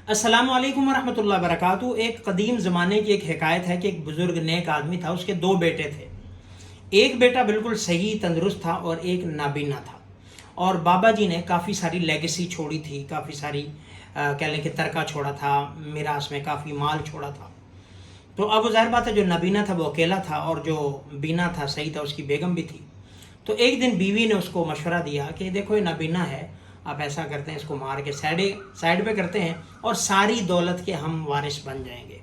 السلام علیکم ورحمۃ اللہ وبرکاتہ۔ ایک قدیم زمانے کی ایک حکایت ہے کہ ایک بزرگ نیک آدمی تھا، اس کے دو بیٹے تھے۔ ایک بیٹا بالکل صحیح تندرست تھا اور ایک نابینا تھا، اور بابا جی نے کافی ساری لیگیسی چھوڑی تھی، کافی ساری کہہ لیں کہ ترکہ چھوڑا تھا، میراث میں کافی مال چھوڑا تھا۔ تو اب ظاہر بات ہے جو نابینا تھا وہ اکیلا تھا، اور جو بینا تھا صحیح تھا اس کی بیگم بھی تھی۔ تو ایک دن بیوی نے اس کو مشورہ دیا کہ دیکھو یہ نابینا ہے، آپ ایسا کرتے ہیں اس کو مار کے سائڈ پہ کرتے ہیں اور ساری دولت کے ہم وارث بن جائیں گے۔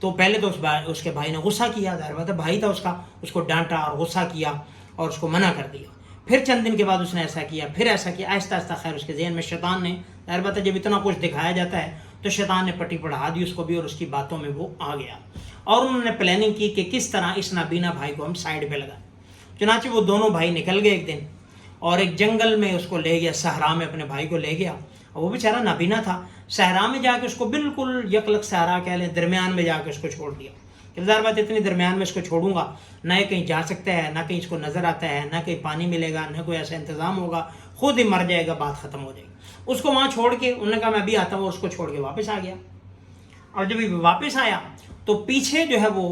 تو پہلے تو اس کے بھائی نے غصہ کیا، ظاہر بات ہے بھائی تھا اس کو ڈانٹا اور غصہ کیا اور اس کو منع کر دیا۔ پھر چند دن کے بعد اس نے ایسا کیا، پھر ایسا کیا، آہستہ آہستہ خیر اس کے ذہن میں شیطان نے، ظاہر بات ہے جب اتنا کچھ دکھایا جاتا ہے تو شیطان نے پٹی پڑھا دی اس کو بھی، اور اس کی باتوں میں وہ آ گیا، اور انہوں نے پلاننگ کی کہ کس طرح اس نابینا بھائی کو ہم سائڈ پہ لگائیں۔ چنانچہ وہ دونوں بھائی نکل گئے ایک دن، اور ایک جنگل میں اس کو لے گیا، صحرا میں اپنے بھائی کو لے گیا، اور وہ بیچارہ نابینا تھا۔ صحرا میں جا کے اس کو بالکل یکلک صحرا کہہ لیں، درمیان میں جا کے اس کو چھوڑ دیا کہ ظاہر بات اتنی درمیان میں اس کو چھوڑوں گا، نہ کہیں جا سکتا ہے، نہ کہیں اس کو نظر آتا ہے، نہ کہیں پانی ملے گا، نہ کوئی ایسا انتظام ہوگا، خود ہی مر جائے گا، بات ختم ہو جائے گی۔ اس کو وہاں چھوڑ کے انہوں نے کہا میں ابھی آتا ہوں، اس کو چھوڑ کے واپس آ گیا۔ اور جب یہ واپس آیا تو پیچھے جو ہے وہ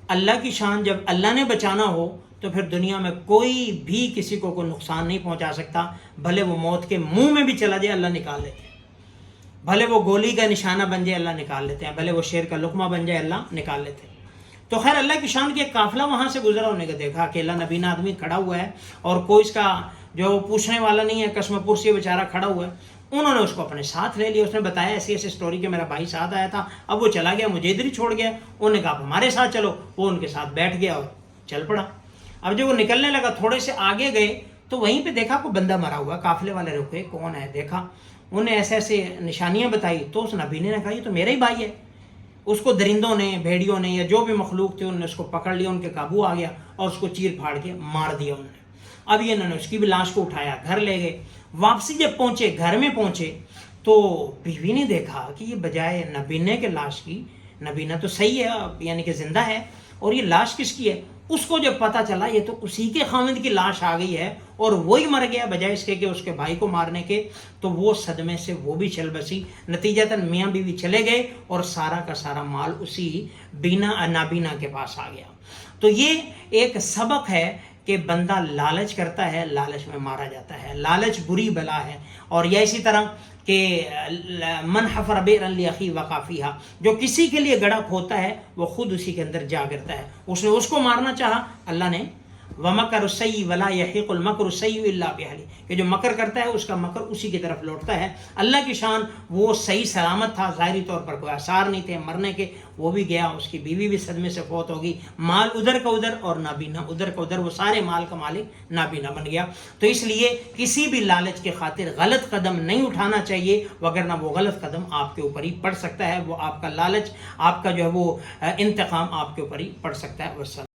اللہ کی شان، جب اللہ نے بچانا ہو تو پھر دنیا میں کوئی بھی کسی کو کوئی نقصان نہیں پہنچا سکتا، بھلے وہ موت کے منہ میں بھی چلا جائے اللہ نکال لیتے ہیں، بھلے وہ گولی کا نشانہ بن جائے اللہ نکال لیتے ہیں، بھلے وہ شیر کا لقمہ بن جائے اللہ نکال لیتے ہیں۔ تو خیر اللہ کی شان کی ایک قافلہ وہاں سے گزرا، انہوں نے دیکھا اکیلا نابینا آدمی کھڑا ہوا ہے اور کوئی اس کا جو پوچھنے والا نہیں ہے، قسم پرسی بیچارہ کھڑا ہوا ہے۔ انہوں نے اس کو اپنے ساتھ لے لیا، اس نے بتایا ایسی ایسی سٹوری کہ میرا بھائی ساتھ آیا تھا، اب وہ چلا گیا، مجھے ادھر ہی چھوڑ گیا۔ انہوں نے کہا ہمارے ساتھ چلو، وہ ان کے ساتھ بیٹھ گیا اور چل پڑا۔ اب جب وہ نکلنے لگا، تھوڑے سے آگے گئے تو وہیں پہ دیکھا کوئی بندہ مرا ہوا، قافلے والے رکے، کون ہے دیکھا، انہیں ایسے ایسے نشانیاں بتائی، تو اس نابینے نے کہا یہ تو میرا ہی بھائی ہے۔ اس کو درندوں نے، بھیڑیوں نے یا جو بھی مخلوق تھے انہوں نے اس کو پکڑ لیا، ان کے قابو آ گیا اور اس کو چیر پھاڑ کے مار دیا انہوں نے۔ اب یہ انہوں نے اس کی بھی لاش کو اٹھایا، گھر لے گئے۔ واپسی جب پہنچے، گھر میں پہنچے تو بیوی نے دیکھا کہ یہ بجائے نابینے کے لاش کی، نابینا تو صحیح ہے یعنی کہ زندہ ہے، اور یہ لاش کس کی ہے؟ اس کو جب پتہ چلا یہ تو اسی کے خاوند کی لاش آ گئی ہے اور وہی مر گیا بجائے اس کے کہ اس کے بھائی کو مارنے کے، تو وہ صدمے سے وہ بھی چل بسی۔ نتیجتاً میاں بیوی چلے گئے اور سارا کا سارا مال اسی نابینا کے پاس آ گیا۔ تو یہ ایک سبق ہے کہ بندہ لالچ کرتا ہے، لالچ میں مارا جاتا ہے، لالچ بری بلا ہے۔ اور یا اسی طرح کہ من حفر بئرا لاخیہ وقع فیہا، جو کسی کے لیے گڑھا کھودتا ہے وہ خود اسی کے اندر جا گرتا ہے۔ اس نے اس کو مارنا چاہا، اللہ نے وَمَكَرُ السَّيِّئِ وَلَا يَحِيقُ الْمَكْرُ السَّيِّئُ إِلَّا بِأَهْلِهِ، کہ جو مکر کرتا ہے اس کا مکر اسی کی طرف لوٹتا ہے۔ اللہ کی شان وہ صحیح سلامت تھا، ظاہری طور پر کوئی آثار نہیں تھے مرنے کے، وہ بھی گیا، اس کی بیوی بھی صدمے سے فوت ہوگی، مال ادھر کا ادھر اور نابینا ادھر کا ادھر، وہ سارے مال کا مالک نابینا بن گیا۔ تو اس لیے کسی بھی لالچ کے خاطر غلط قدم نہیں اٹھانا چاہیے، وگرنہ وہ غلط قدم آپ کے اوپر ہی پڑ سکتا ہے، وہ آپ کا لالچ، آپ کا جو ہے وہ انتقام آپ کے اوپر ہی پڑ سکتا ہے۔ والسلام۔